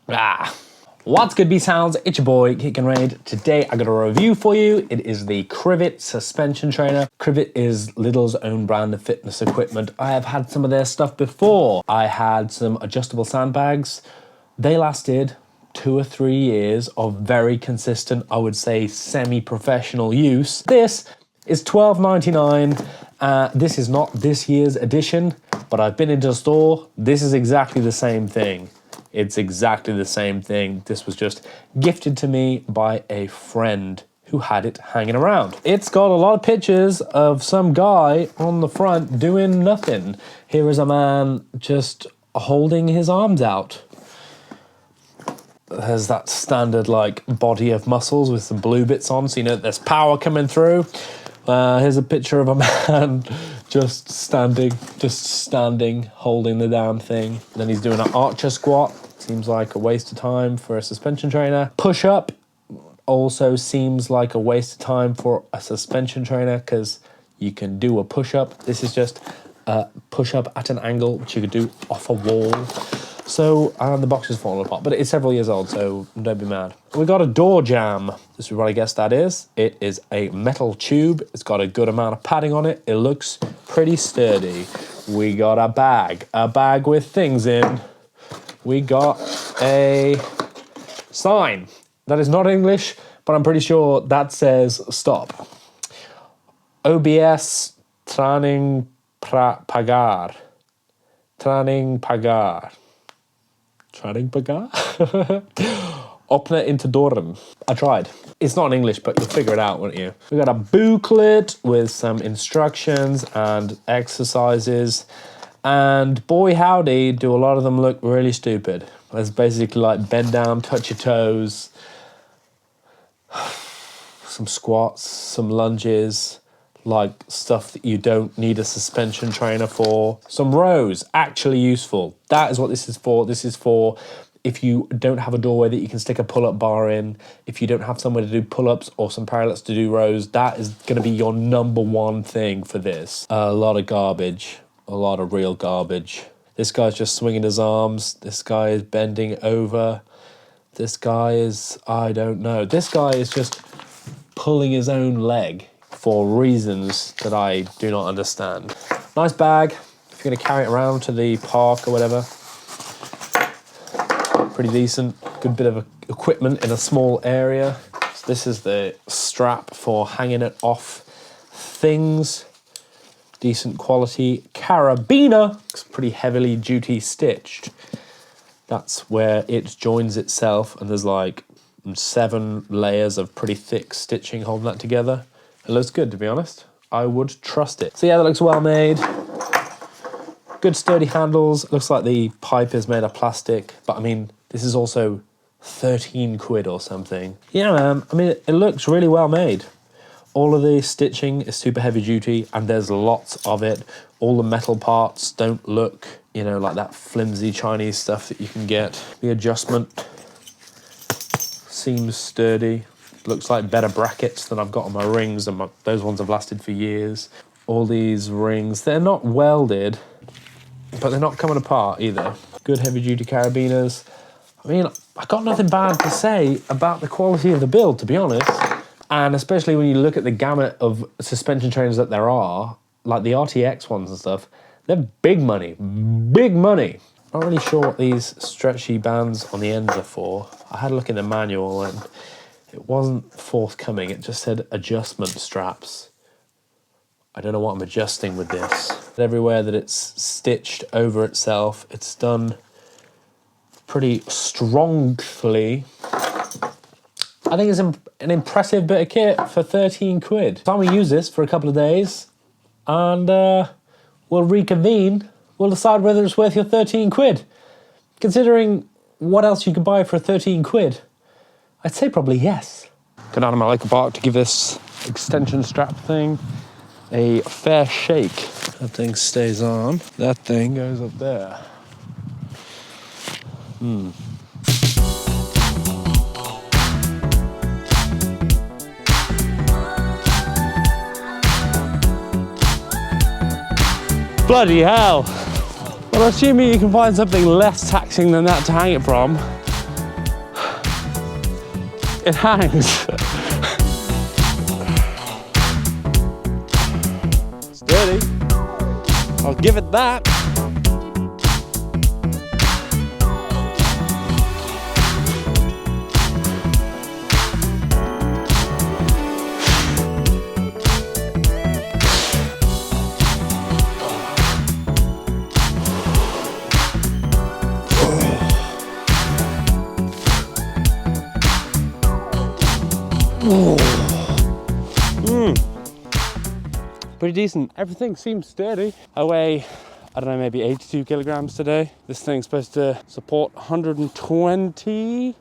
What's good, B-Sounds? It's your boy, Kick and Raid. Today I got a review for you. It is the Crivit Suspension Trainer. Crivit is Lidl's own brand of fitness equipment. I have had some of their stuff before. I had some adjustable sandbags. They lasted 2 or 3 years of very consistent, I would say, semi-professional use. This is $12.99. This is not this year's edition, but I've been into the store. This is exactly the same thing. It's exactly the same thing. This was just gifted to me by a friend who had it hanging around. It's got a lot of pictures of some guy on the front doing nothing. Here is a man just holding his arms out. There's that standard like body of muscles with some blue bits on, so you know there's power coming through. Here's a picture of a man just standing, holding the damn thing. Then he's doing an archer squat. Seems like a waste of time for a suspension trainer. Push up also seems like a waste of time for a suspension trainer because you can do a push up. This is just a push up at an angle, which you could do off a wall. So, and the box is falling apart, but it's several years old, so don't be mad. We got a door jamb. This is what I guess that is. It is a metal tube. It's got a good amount of padding on it. It looks pretty sturdy. We got a bag with things in. We got a sign. That is not English, but I'm pretty sure that says stop. OBS Träning Pagar. Träning Pagar. Träning Pagar? Öppna inte dörren. I tried. It's not in English, but you'll figure it out, won't you? We got a booklet with some instructions and exercises. And boy howdy, do a lot of them look really stupid. It's basically like bend down, touch your toes, some squats, some lunges, like stuff that you don't need a suspension trainer for. Some rows, actually useful. That is what this is for. This is for if you don't have a doorway that you can stick a pull-up bar in, if you don't have somewhere to do pull-ups or some parallels to do rows, that is gonna be your #1 thing for this. A lot of garbage, a lot of real garbage. This guy's just swinging his arms. This guy is bending over. This guy is, I don't know. This guy is just pulling his own leg for reasons that I do not understand. Nice bag, if you're gonna carry it around to the park or whatever. Pretty decent, good bit of equipment in a small area. So this is the strap for hanging it off things. Decent quality carabiner, it's pretty heavily duty stitched. That's where it joins itself, and there's like 7 layers of pretty thick stitching holding that together. It looks good, to be honest. I would trust it. So yeah, that looks well made. Good sturdy handles. Looks like the pipe is made of plastic, but I mean, this is also 13 quid or something. Yeah, man, I mean, it looks really well made. All of the stitching is super heavy duty, and there's lots of it. All the metal parts don't look, you know, like that flimsy Chinese stuff that you can get. The adjustment seems sturdy. Looks like better brackets than I've got on my rings, and those ones have lasted for years. All these rings, they're not welded, but they're not coming apart either. Good heavy duty carabiners. I mean, I got nothing bad to say about the quality of the build, to be honest. And especially when you look at the gamut of suspension trainers that there are, like the RTX ones and stuff, they're big money, big money. Not really sure what these stretchy bands on the ends are for. I had a look in the manual and it wasn't forthcoming. It just said adjustment straps. I don't know what I'm adjusting with this. Everywhere that it's stitched over itself, it's done pretty strongly. I think it's an impressive bit of kit for 13 quid. Time we use this for a couple of days and we'll reconvene. We'll decide whether it's worth your 13 quid. Considering what else you can buy for 13 quid, I'd say probably yes. Go down to my local park to give this extension strap thing a fair shake. That thing stays on. That thing goes up there. Bloody hell. Well, assuming you can find something less taxing than that to hang it from, It hangs. Sturdy. I'll give it that. Pretty decent. Everything seems sturdy. I weigh, I don't know, maybe 82 kilograms today. This thing's supposed to support 120.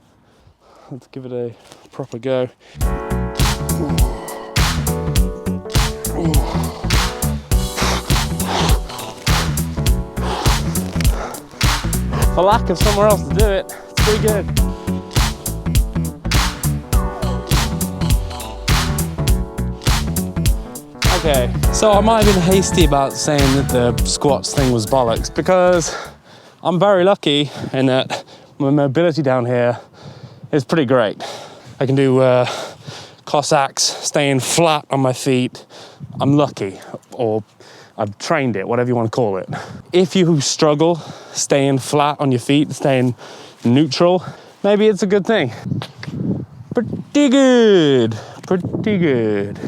Let's give it a proper go. For lack of somewhere else to do it, it's pretty good. Okay, so I might have been hasty about saying that the squats thing was bollocks, because I'm very lucky in that my mobility down here is pretty great. I can do Cossacks staying flat on my feet. I'm lucky, or I've trained it, whatever you want to call it. If you struggle staying flat on your feet, staying neutral, maybe it's a good thing. Pretty good, pretty good.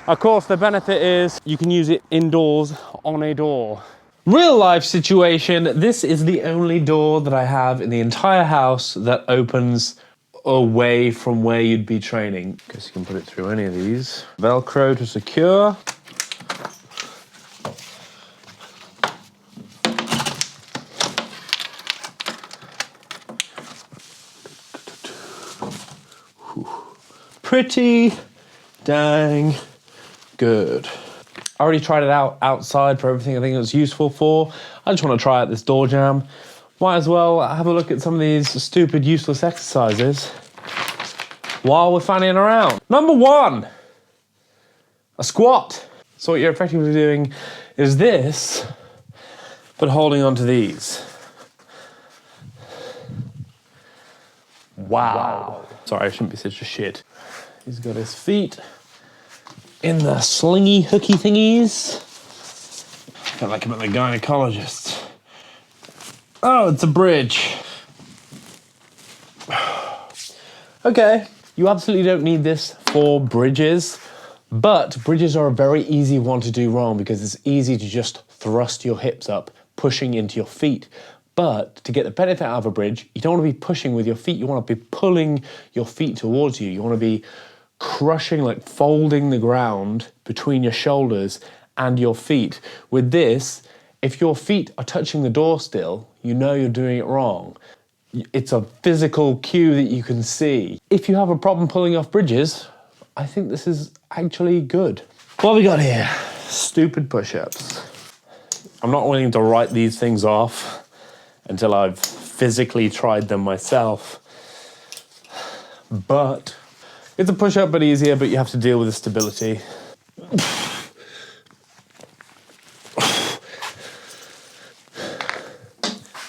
Of course, the benefit is you can use it indoors on a door. Real life situation, this is the only door that I have in the entire house that opens away from where you'd be training. Guess you can put it through any of these. Velcro to secure. Pretty dang good. I already tried it out outside for everything I think it was useful for. I just want to try out this door jam. Might as well have a look at some of these stupid, useless exercises while we're fanning around. Number 1, a squat. So what you're effectively doing is this, but holding onto these. Wow. Sorry, I shouldn't be such a shit. He's got his feet in the slingy hooky thingies. I feel like I'm at the gynecologist. Oh, it's a bridge. Okay, you absolutely don't need this for bridges, but bridges are a very easy one to do wrong because it's easy to just thrust your hips up, pushing into your feet. But to get the benefit out of a bridge, you don't want to be pushing with your feet, you want to be pulling your feet towards you. You want to be crushing, like folding the ground between your shoulders and your feet. With this, if your feet are touching the door still, you know you're doing it wrong. It's a physical cue that you can see. If you have a problem pulling off bridges, I think this is actually good. What have we got here? Stupid push-ups. I'm not willing to write these things off until I've physically tried them myself. But it's a push-up, but easier, but you have to deal with the stability.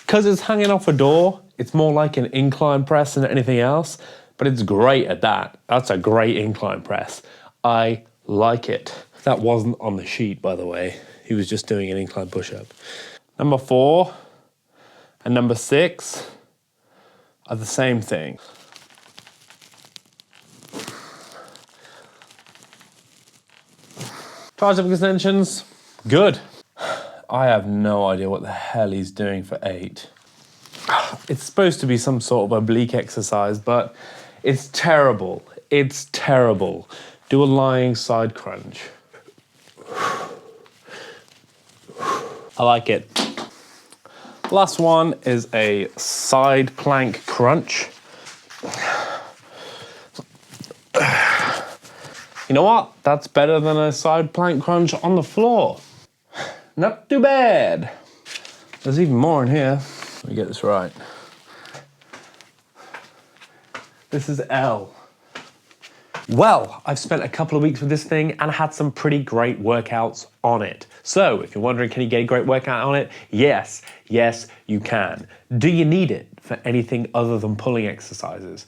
Because it's hanging off a door, it's more like an incline press than anything else, but it's great at that. That's a great incline press. I like it. That wasn't on the sheet, by the way. He was just doing an incline push-up. Number 4 and number 6 are the same thing. Tricep extensions, good. I have no idea what the hell he's doing for 8. It's supposed to be some sort of oblique exercise, but it's terrible. It's terrible. Do a lying side crunch. I like it. Last one is a side plank crunch. You know what? That's better than a side plank crunch on the floor. Not too bad. There's even more in here. Let me get this right. This is L. Well, I've spent a couple of weeks with this thing and had some pretty great workouts on it. So if you're wondering, can you get a great workout on it? Yes, you can. Do you need it for anything other than pulling exercises?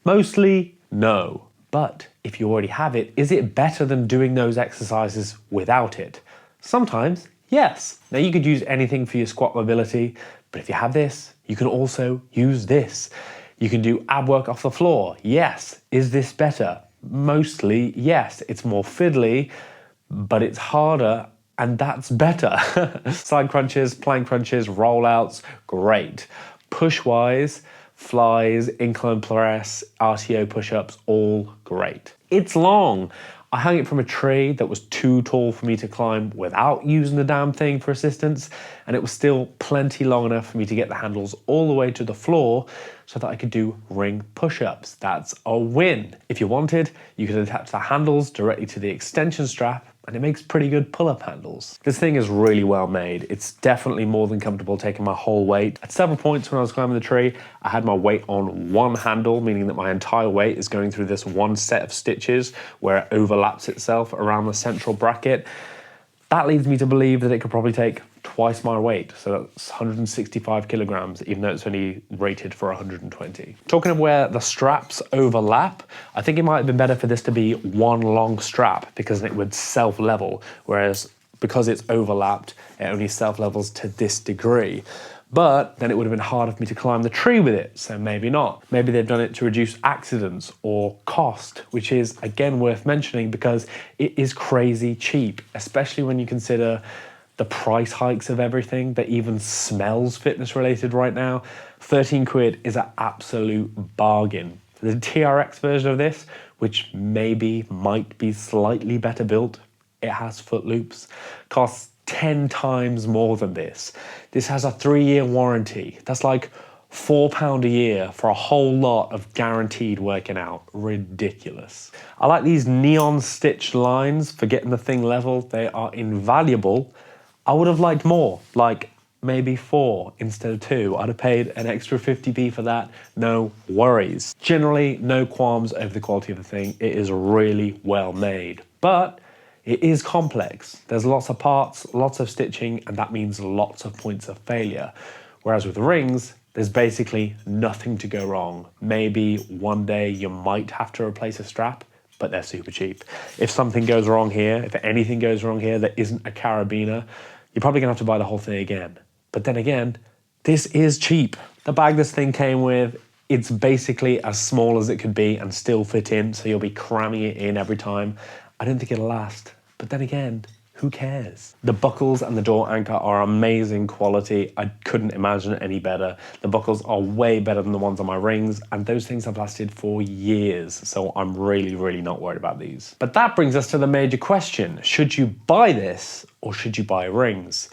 Mostly, No. But if you already have it, is it better than doing those exercises without it? Sometimes, yes. Now you could use anything for your squat mobility, but if you have this, you can also use this. You can do ab work off the floor. Yes. Is this better? Mostly, yes. It's more fiddly, but it's harder, and that's better. Side crunches, plank crunches, rollouts, great. Push-wise, flies, incline press, RTO push-ups, all great. It's long. I hung it from a tree that was too tall for me to climb without using the damn thing for assistance, and it was still plenty long enough for me to get the handles all the way to the floor so that I could do ring push-ups. That's a win. If you wanted, you could attach the handles directly to the extension strap, and it makes pretty good pull-up handles. This thing is really well made. It's definitely more than comfortable taking my whole weight. At several points when I was climbing the tree, I had my weight on one handle, meaning that my entire weight is going through this one set of stitches where it overlaps itself around the central bracket. That leads me to believe that it could probably take twice my weight, so that's 165 kilograms, even though it's only rated for 120. Talking of where the straps overlap, I think it might have been better for this to be one long strap because it would self-level, whereas because it's overlapped, it only self-levels to this degree. But then it would have been harder for me to climb the tree with it, so maybe not. Maybe they've done it to reduce accidents or cost, which is again worth mentioning because it is crazy cheap, especially when you consider the price hikes of everything that even smells fitness related right now. 13 quid is an absolute bargain. The TRX version of this, which might be slightly better built, it has foot loops, costs 10 times more than this. This has a 3-year warranty. That's like £4 a year for a whole lot of guaranteed working out. Ridiculous. I like these neon stitched lines for getting the thing level. They are invaluable. I would have liked more, like maybe 4 instead of 2. I'd have paid an extra 50p for that, no worries. Generally, no qualms over the quality of the thing. It is really well made, but it is complex. There's lots of parts, lots of stitching, and that means lots of points of failure. Whereas with rings, there's basically nothing to go wrong. Maybe one day you might have to replace a strap, but they're super cheap. If something goes wrong here, if anything goes wrong here that isn't a carabiner, you're probably gonna have to buy the whole thing again. But then again, this is cheap. The bag this thing came with, it's basically as small as it could be and still fit in, so you'll be cramming it in every time. I don't think it'll last, but then again, who cares? The buckles and the door anchor are amazing quality. I couldn't imagine it any better. The buckles are way better than the ones on my rings, and those things have lasted for years, so I'm really, really not worried about these. But that brings us to the major question. Should you buy this, or should you buy rings?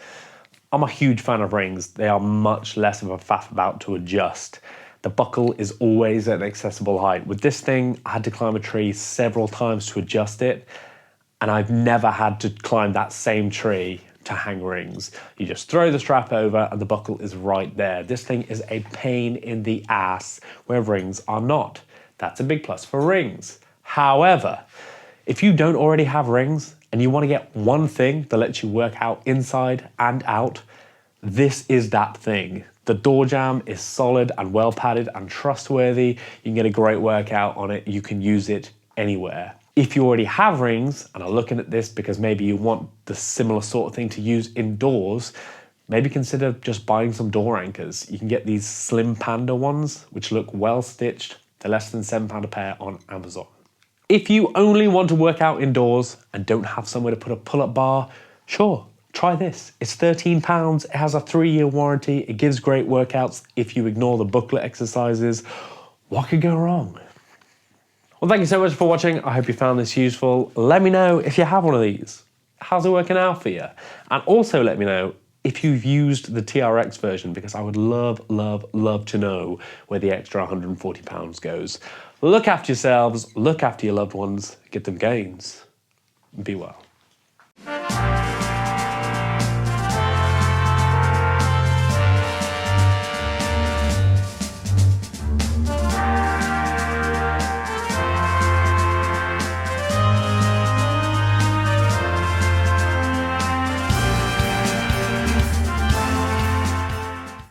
I'm a huge fan of rings. They are much less of a faff about to adjust. The buckle is always at an accessible height. With this thing, I had to climb a tree several times to adjust it, and I've never had to climb that same tree to hang rings. You just throw the strap over and the buckle is right there. This thing is a pain in the ass where rings are not. That's a big plus for rings. However, if you don't already have rings and you want to get one thing that lets you work out inside and out, this is that thing. The door jamb is solid and well padded and trustworthy. You can get a great workout on it. You can use it anywhere. If you already have rings and are looking at this because maybe you want the similar sort of thing to use indoors, maybe consider just buying some door anchors. You can get these slim Panda ones, which look well stitched. They're less than £7 a pair on Amazon. If you only want to work out indoors and don't have somewhere to put a pull-up bar, sure, try this. It's £13, it has a 3-year warranty, it gives great workouts if you ignore the booklet exercises. What could go wrong? Well, thank you so much for watching. I hope you found this useful. Let me know if you have one of these. How's it working out for you? And also let me know if you've used the TRX version, because I would love, love, love to know where the extra £140 goes. Look after yourselves, look after your loved ones, get them gains, and be well.